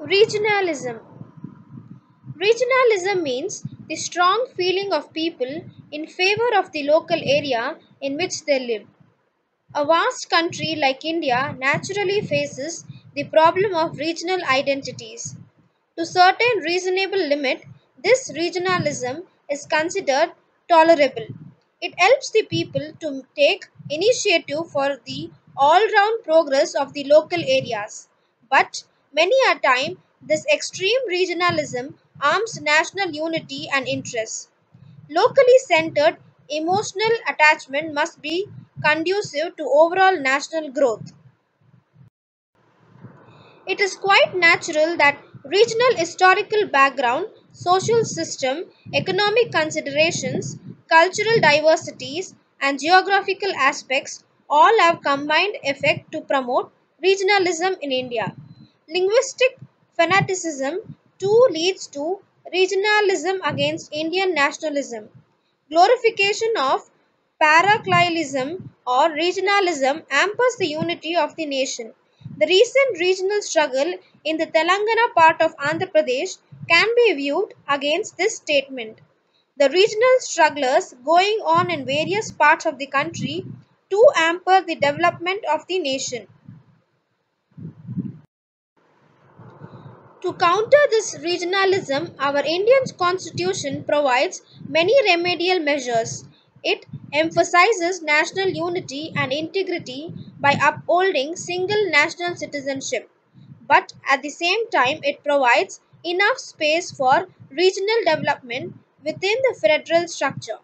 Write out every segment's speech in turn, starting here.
Regionalism. Regionalism means the strong feeling of people in favor of the local area in which they live. A vast country like India naturally faces the problem of regional identities. To certain reasonable limit, this regionalism is considered tolerable. It helps the people to take initiative for the all-round progress of the local areas. But many a time, this extreme regionalism harms national unity and interests. Locally centered emotional attachment must be conducive to overall national growth. It is quite natural that regional historical background, social system, economic considerations, cultural diversities, and geographical aspects all have combined effect to promote regionalism in India. Linguistic fanaticism too leads to regionalism against Indian nationalism. Glorification of parochialism or regionalism hampers the unity of the nation. The recent regional struggle in the Telangana part of Andhra Pradesh can be viewed against this statement. The regional strugglers going on in various parts of the country to hamper the development of the nation. To counter this regionalism, our Indian constitution provides many remedial measures. It emphasizes national unity and integrity by upholding single national citizenship. But at the same time, it provides enough space for regional development within the federal structure.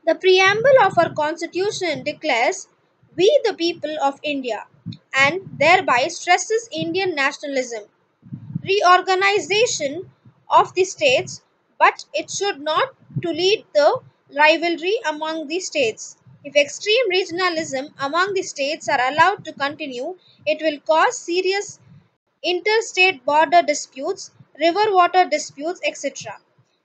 The preamble of our constitution declares, "We the people of India," and thereby stresses Indian nationalism reorganization of the states, but it should not to lead the rivalry among the states. If extreme regionalism among the states are allowed to continue, it will cause serious interstate border disputes, river water disputes, etc.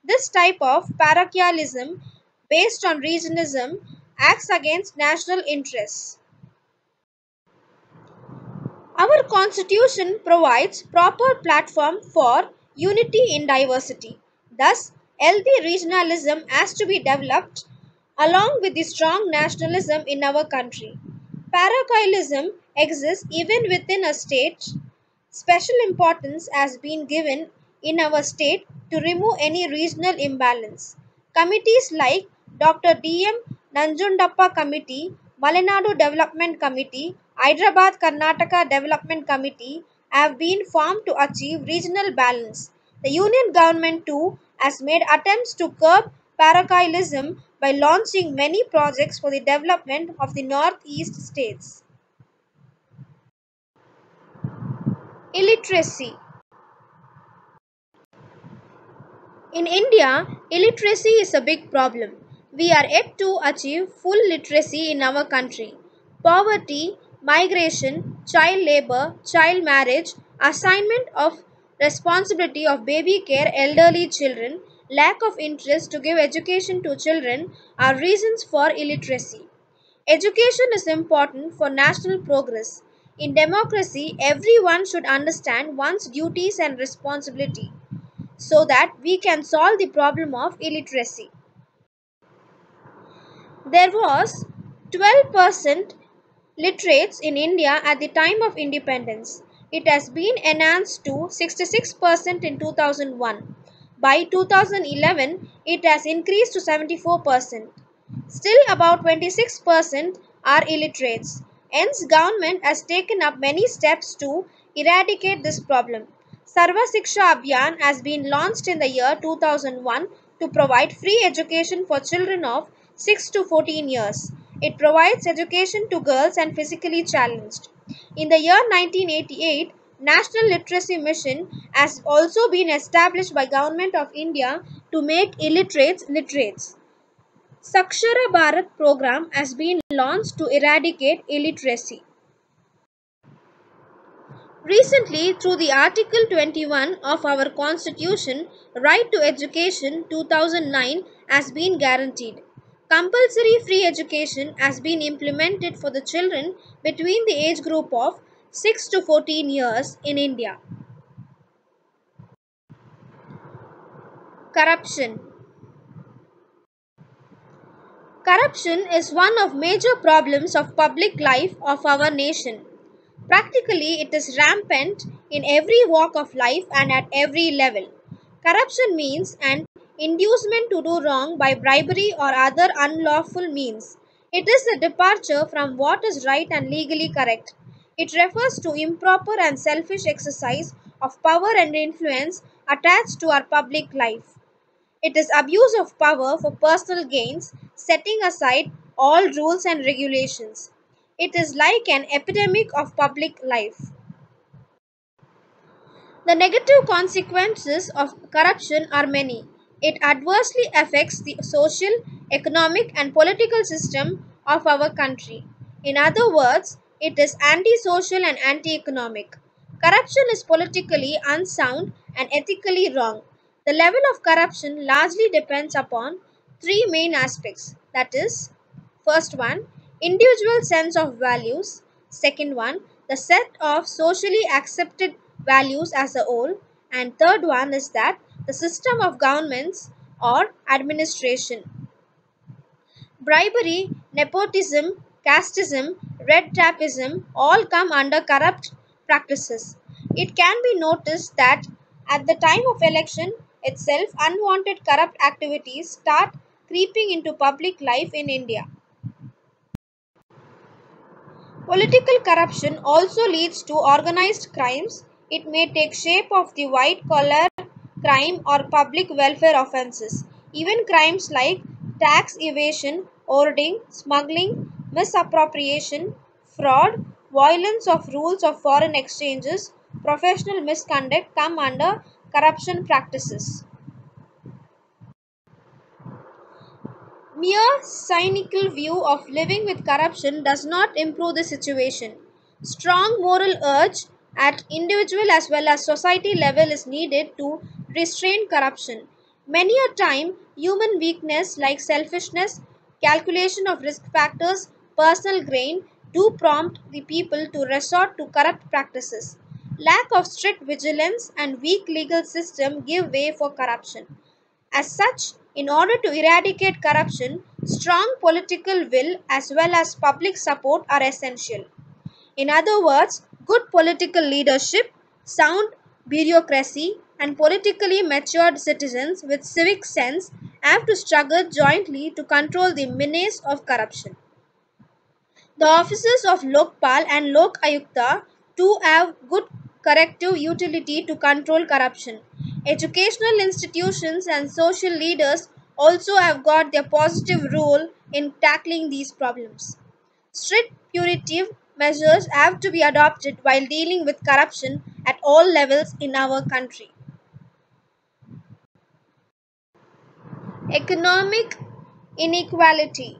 This type of parochialism based on regionalism acts against national interests. Our constitution provides proper platform for unity in diversity. Thus, healthy regionalism has to be developed along with the strong nationalism in our country. Parochialism exists even within a state. Special importance has been given in our state to remove any regional imbalance. Committees like Dr. D.M. Nanjundappa Committee, Malenadu Development Committee, Hyderabad Karnataka Development Committee have been formed to achieve regional balance. The union government too has made attempts to curb parochialism by launching many projects for the development of the northeast states. Illiteracy. In India, illiteracy is a big problem. We are yet to achieve full literacy in our country. Poverty, migration, child labor, child marriage, assignment of responsibility of baby care elderly children, lack of interest to give education to children are reasons for illiteracy. Education is important for national progress. In democracy, everyone should understand one's duties and responsibility so that we can solve the problem of illiteracy. There was 12% literates in India at the time of independence. It has been enhanced to 66% in 2001. By 2011, it has increased to 74%. Still about 26% are illiterates. Hence, government has taken up many steps to eradicate this problem. Sarva Siksha Abhiyan has been launched in the year 2001 to provide free education for children of 6 to 14 years. It provides education to girls and physically challenged. In the year 1988, National Literacy Mission has also been established by Government of India to make illiterates literates. Sakshara Bharat program has been launched to eradicate illiteracy. Recently, through the Article 21 of our Constitution, Right to Education 2009 has been guaranteed. Compulsory free education has been implemented for the children between the age group of 6 to 14 years in India. Corruption. Corruption is one of major problems of public life of our nation. Practically, it is rampant in every walk of life and at every level. Corruption means an inducement to do wrong by bribery or other unlawful means. It is a departure from what is right and legally correct. It refers to improper and selfish exercise of power and influence attached to our public life. It is abuse of power for personal gains, setting aside all rules and regulations. It is like an epidemic of public life. The negative consequences of corruption are many. It adversely affects the social, economic, and political system of our country. In other words, it is anti-social and anti-economic. Corruption is politically unsound and ethically wrong. The level of corruption largely depends upon three main aspects, that is, first one, individual sense of values. Second one, the set of socially accepted values as a whole. And third one is that the system of governments or administration. Bribery, nepotism, casteism, red tapeism all come under corrupt practices. It can be noticed that at the time of election itself, unwanted corrupt activities start creeping into public life in India. Political corruption also leads to organized crimes. It may take shape of the white collar crime or public welfare offenses. Even crimes like tax evasion, hoarding, smuggling, misappropriation, fraud, violence of rules of foreign exchanges, professional misconduct come under corruption practices. Mere cynical view of living with corruption does not improve the situation. Strong moral urge at individual as well as society level is needed to restrain corruption. Many a time, human weakness like selfishness, calculation of risk factors, personal gain do prompt the people to resort to corrupt practices. Lack of strict vigilance and weak legal system give way for corruption. As such, in order to eradicate corruption, strong political will as well as public support are essential. In other words, good political leadership, sound bureaucracy, and politically matured citizens with civic sense have to struggle jointly to control the menace of corruption. The offices of Lokpal and Lok Ayukta too have good corrective utility to control corruption. Educational institutions and social leaders also have got their positive role in tackling these problems. Strict punitive measures have to be adopted while dealing with corruption at all levels in our country. Economic inequality.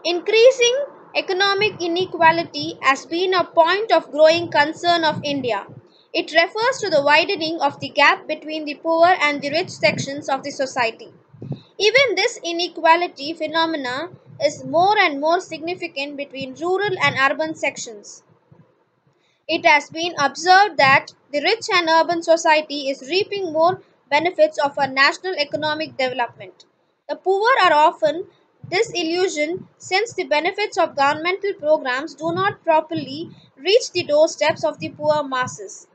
Increasing economic inequality has been a point of growing concern of India. It refers to the widening of the gap between the poor and the rich sections of the society. Even this inequality phenomena is more and more significant between rural and urban sections. It has been observed that the rich and urban society is reaping more benefits of our national economic development. The poor are often disillusioned since the benefits of governmental programs do not properly reach the doorsteps of the poor masses.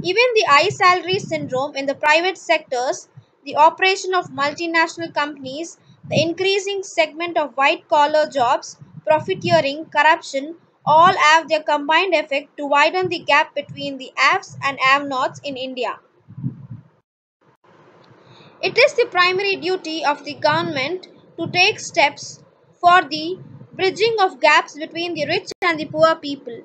Even the high salary syndrome in the private sectors, the operation of multinational companies, the increasing segment of white collar jobs, profiteering, corruption, all have their combined effect to widen the gap between the haves and have nots in India. It is the primary duty of the government to take steps for the bridging of gaps between the rich and the poor people.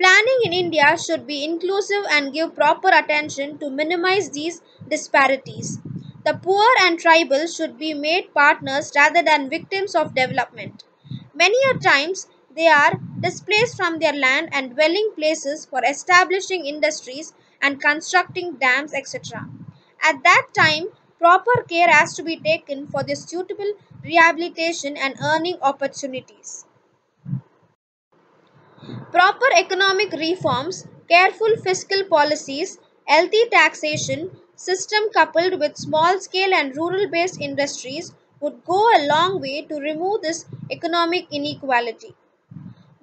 Planning in India should be inclusive and give proper attention to minimize these disparities. The poor and tribal should be made partners rather than victims of development. Many a times they are displaced from their land and dwelling places for establishing industries and constructing dams, etc. At that time, proper care has to be taken for their suitable rehabilitation and earning opportunities. Proper economic reforms, careful fiscal policies, healthy taxation, system coupled with small scale and rural based industries would go a long way to remove this economic inequality.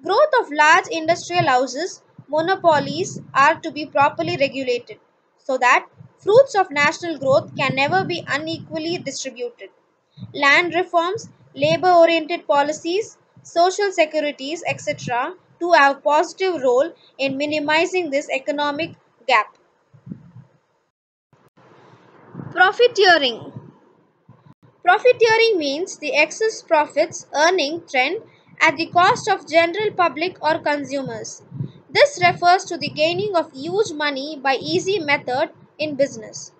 Growth of large industrial houses, monopolies are to be properly regulated so that fruits of national growth can never be unequally distributed. Land reforms, labor oriented policies, social securities, etc., to have positive role in minimizing this economic gap. Profiteering. Profiteering means the excess profits earning trend at the cost of general public or consumers. This refers to the gaining of huge money by easy method in business.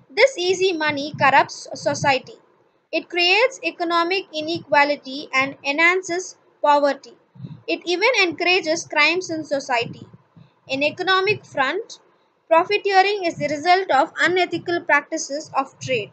This easy money corrupts society. It creates economic inequality and enhances poverty. It even encourages crimes in society. In economic front, profiteering is the result of unethical practices of trade.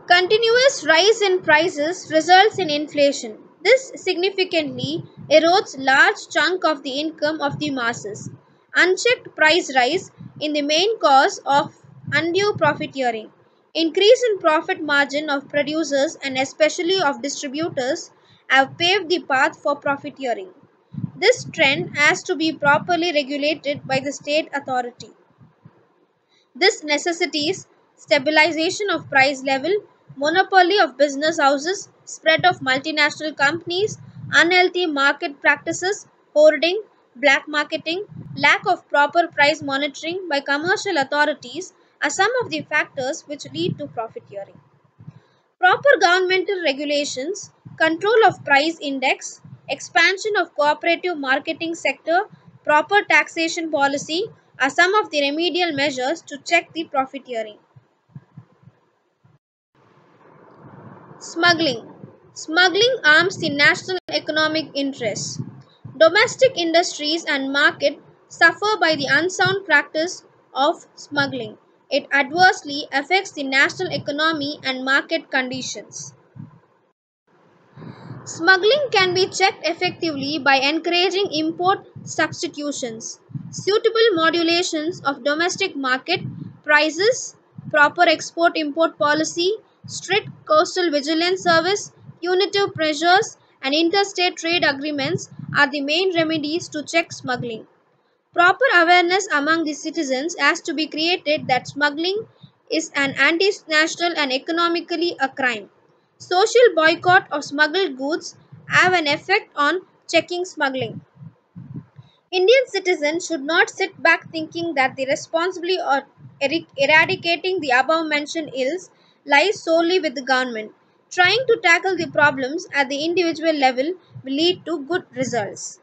Continuous rise in prices results in inflation. This significantly erodes large chunk of the income of the masses. Unchecked price rise in the main cause of undue profiteering. Increase in profit margin of producers and especially of distributors have paved the path for profiteering. This trend has to be properly regulated by the state authority. This necessitates stabilization of price level, monopoly of business houses, spread of multinational companies, unhealthy market practices, hoarding, black marketing, lack of proper price monitoring by commercial authorities are some of the factors which lead to profiteering. Proper governmental regulations, control of price index, expansion of cooperative marketing sector, proper taxation policy are some of the remedial measures to check the profiteering. Smuggling. Smuggling harms the national economic interests. Domestic industries and market suffer by the unsound practice of smuggling. It adversely affects the national economy and market conditions. Smuggling can be checked effectively by encouraging import substitutions, suitable modulations of domestic market prices, proper export import policy, strict coastal vigilance service, punitive measures, and interstate trade agreements are the main remedies to check smuggling. Proper awareness among the citizens has to be created that smuggling is an anti-national and economically a crime. Social boycott of smuggled goods have an effect on checking smuggling. Indian citizens should not sit back thinking that the responsibility of eradicating the above mentioned ills lies solely with the government. Trying to tackle the problems at the individual level will lead to good results.